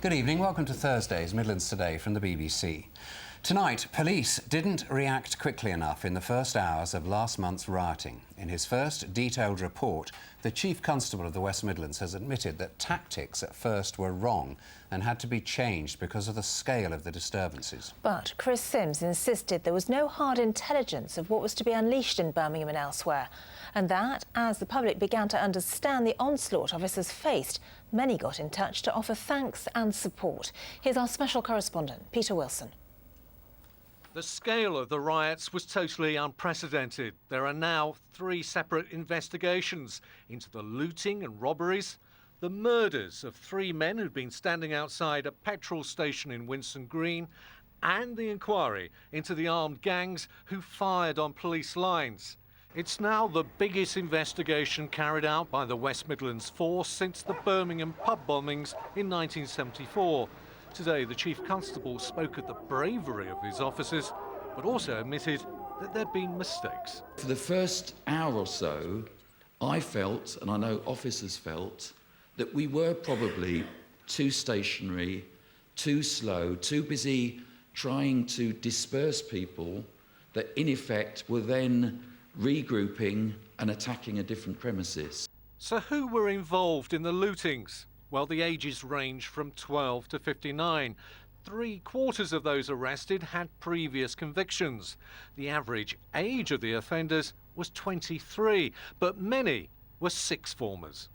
Good evening, welcome to Thursday's Midlands Today from the BBC. Tonight, police didn't react quickly enough in the first hours of last month's rioting. In his first detailed report, the Chief Constable of the West Midlands has admitted that tactics at first were wrong and had to be changed because of the scale of the disturbances. But Chris Sims insisted there was no hard intelligence of what was to be unleashed in Birmingham and elsewhere. And that, as the public began to understand the onslaught officers faced, many got in touch to offer thanks and support. Here's our special correspondent, Peter Wilson. The scale of the riots was totally unprecedented. There are now 3 separate investigations into the looting and robberies, the murders of 3 men who'd been standing outside a petrol station in Winston Green, and the inquiry into the armed gangs who fired on police lines. It's now the biggest investigation carried out by the West Midlands force since the Birmingham pub bombings in 1974. Today, the Chief Constable spoke of the bravery of his officers, but also admitted that there'd been mistakes. For the first hour or so, I felt, and I know officers felt, that we were probably too stationary, too slow, too busy trying to disperse people that, in effect, were then regrouping and attacking a different premises. So who were involved in the lootings? Well, the ages range from 12 to 59. 3/4 of those arrested had previous convictions. The average age of the offenders was 23, but many were sixth formers.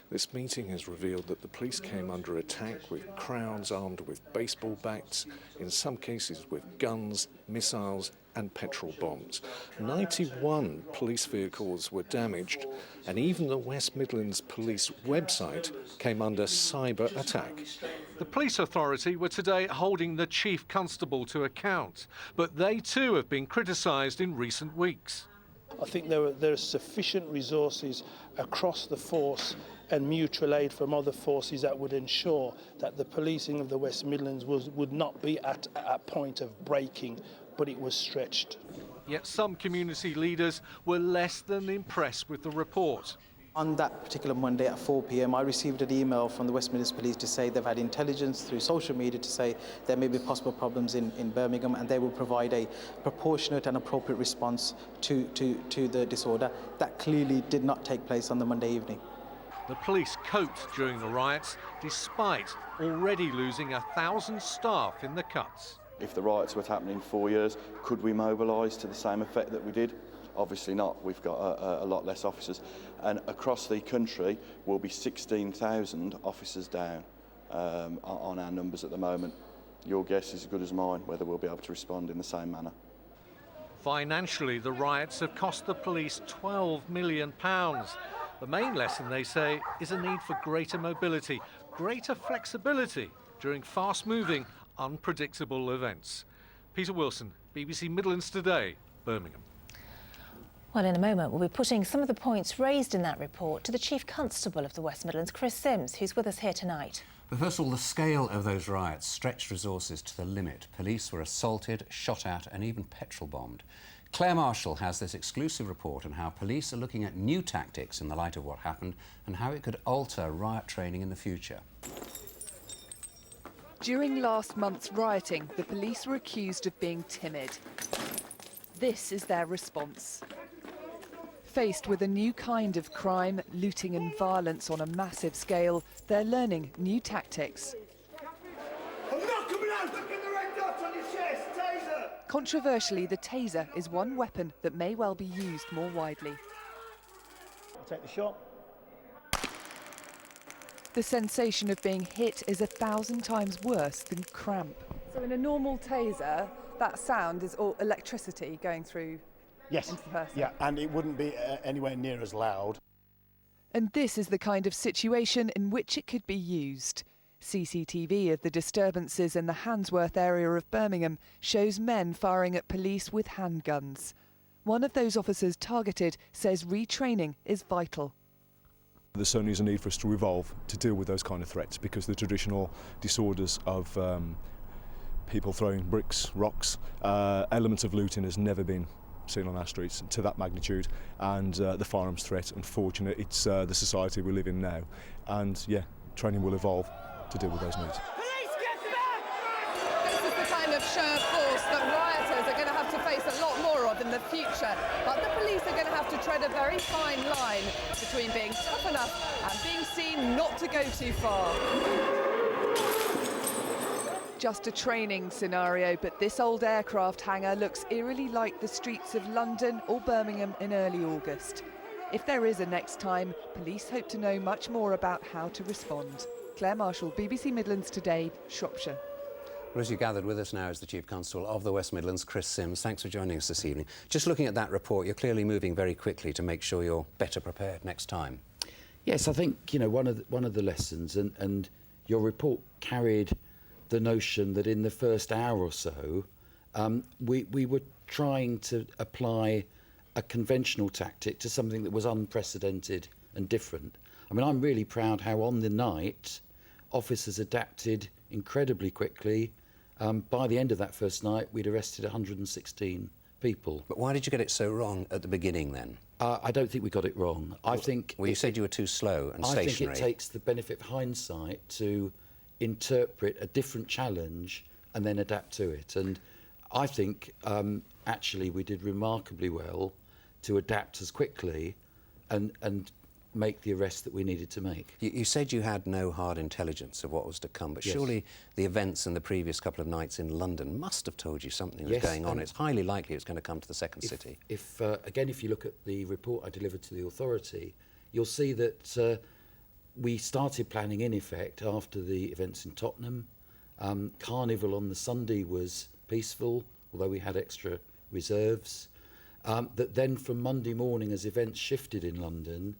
This meeting has revealed that the police came under attack with crowds armed with baseball bats, in some cases with guns, missiles and petrol bombs. 91 police vehicles were damaged, and even the West Midlands Police website came under cyber attack. The police authority were today holding the Chief Constable to account, but they too have been criticised in recent weeks. I think there are sufficient resources across the force and mutual aid from other forces that would ensure that the policing of the West Midlands would not be at a point of breaking, but it was stretched. Yet some community leaders were less than impressed with the report. On that particular Monday at 4 p.m, I received an email from the West Midlands Police to say they've had intelligence through social media to say there may be possible problems in Birmingham, and they will provide a proportionate and appropriate response to the disorder. That clearly did not take place on the Monday evening. The police coped during the riots, despite already losing 1,000 staff in the cuts. If the riots were happening 4 years, could we mobilise to the same effect that we did? Obviously not. We've got a lot less officers. And across the country, we'll be 16,000 officers down on our numbers at the moment. Your guess is as good as mine whether we'll be able to respond in the same manner. Financially, the riots have cost the police £12 million. The main lesson, they say, is a need for greater mobility, greater flexibility during fast-moving, unpredictable events. Peter Wilson, BBC Midlands Today, Birmingham. Well, in a moment, we'll be putting some of the points raised in that report to the Chief Constable of the West Midlands, Chris Sims, who's with us here tonight. But first of all, the scale of those riots stretched resources to the limit. Police were assaulted, shot at and even petrol bombed. Claire Marshall has this exclusive report on how police are looking at new tactics in the light of what happened and how it could alter riot training in the future. During last month's rioting, the police were accused of being timid. This is their response. Faced with a new kind of crime, looting and violence on a massive scale, they're learning new tactics. I'm not coming out! Look at the red dot on your chest! Taser! Controversially, the taser is one weapon that may well be used more widely. I'll take the shot. The sensation of being hit is 1,000 times worse than cramp. So in a normal taser, that sound is all electricity going through into the person? Yeah, and it wouldn't be anywhere near as loud. And this is the kind of situation in which it could be used. CCTV of the disturbances in the Handsworth area of Birmingham shows men firing at police with handguns. One of those officers targeted says retraining is vital. There certainly is a need for us to evolve to deal with those kind of threats, because the traditional disorders of people throwing bricks, rocks, elements of looting has never been seen on our streets to that magnitude, and the firearms threat, unfortunately, it's the society we live in now, and yeah, training will evolve to deal with those needs. This is the kind of show of force that rioters are going to have to face a lot more of in the future. But the police are going to have to tread a very fine line between being tough enough and being seen not to go too far. Just a training scenario, but this old aircraft hangar looks eerily like the streets of London or Birmingham in early August. If there is a next time, police hope to know much more about how to respond. Claire Marshall, BBC Midlands Today, Shropshire. Well, as you gathered, with us now is the Chief Constable of the West Midlands, Chris Sims. Thanks for joining us this evening. Just looking at that report, you're clearly moving very quickly to make sure you're better prepared next time. Yes, I think, you know, one of the lessons, and your report carried the notion that in the first hour or so, we were trying to apply a conventional tactic to something that was unprecedented and different. I mean, I'm really proud how on the night, officers adapted incredibly quickly. By the end of that first night, we'd arrested 116 people. But why did you get it so wrong at the beginning then? I don't think we got it wrong. I think... Well, you said you were too slow and stationary. I think it takes the benefit of hindsight to interpret a different challenge and then adapt to it. And I think, actually, we did remarkably well to adapt as quickly and make the arrest that we needed to make. You said you had no hard intelligence of what was to come, but surely the events in the previous couple of nights in London must have told you something was going on. It's highly likely it's going to come to the second city. Again, if you look at the report I delivered to the authority, you'll see that we started planning in effect after the events in Tottenham. Carnival on the Sunday was peaceful, although we had extra reserves. That then from Monday morning, as events shifted in London,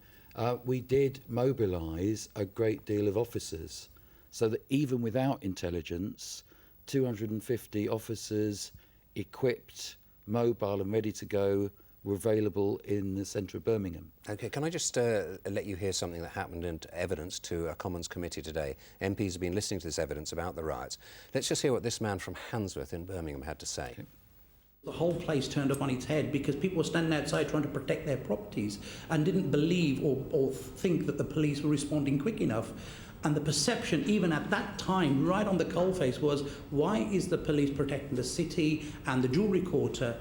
we did mobilise a great deal of officers, so that even without intelligence, 250 officers equipped, mobile and ready to go were available in the centre of Birmingham. OK, can I just let you hear something that happened in evidence to a Commons committee today? MPs have been listening to this evidence about the riots. Let's just hear what this man from Handsworth in Birmingham had to say. Okay. The whole place turned up on its head because people were standing outside trying to protect their properties and didn't believe or think that the police were responding quick enough. And the perception, even at that time, right on the coalface, was, why is the police protecting the city and the jewellery quarter?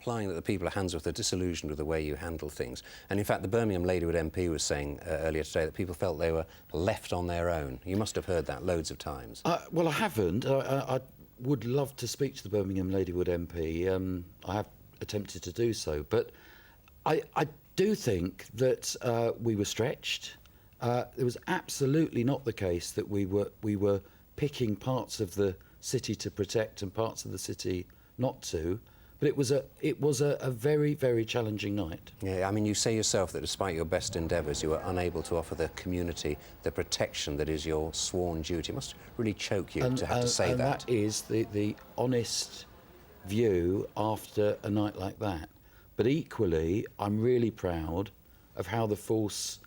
Implying that the people of Handsworth are disillusioned with the way you handle things. And in fact, the Birmingham Ladywood MP was saying earlier today that people felt they were left on their own. You must have heard that loads of times. Well, I haven't. I would love to speak to the Birmingham Ladywood MP. I have attempted to do so, but I do think that we were stretched. It was absolutely not the case that we were picking parts of the city to protect and parts of the city not to. But it was a very, very challenging night. Yeah, I mean, you say yourself that despite your best endeavours, you were unable to offer the community the protection that is your sworn duty. It must really choke you to have to say and that. That is the honest view after a night like that. But equally, I'm really proud of how the force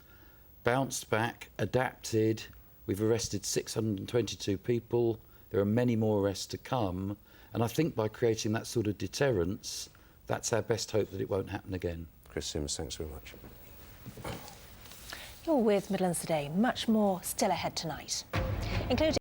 bounced back, adapted. We've arrested 622 people. There are many more arrests to come. And I think by creating that sort of deterrence, that's our best hope that it won't happen again. Chris Sims, thanks very much. You're with Midlands Today. Much more still ahead tonight, including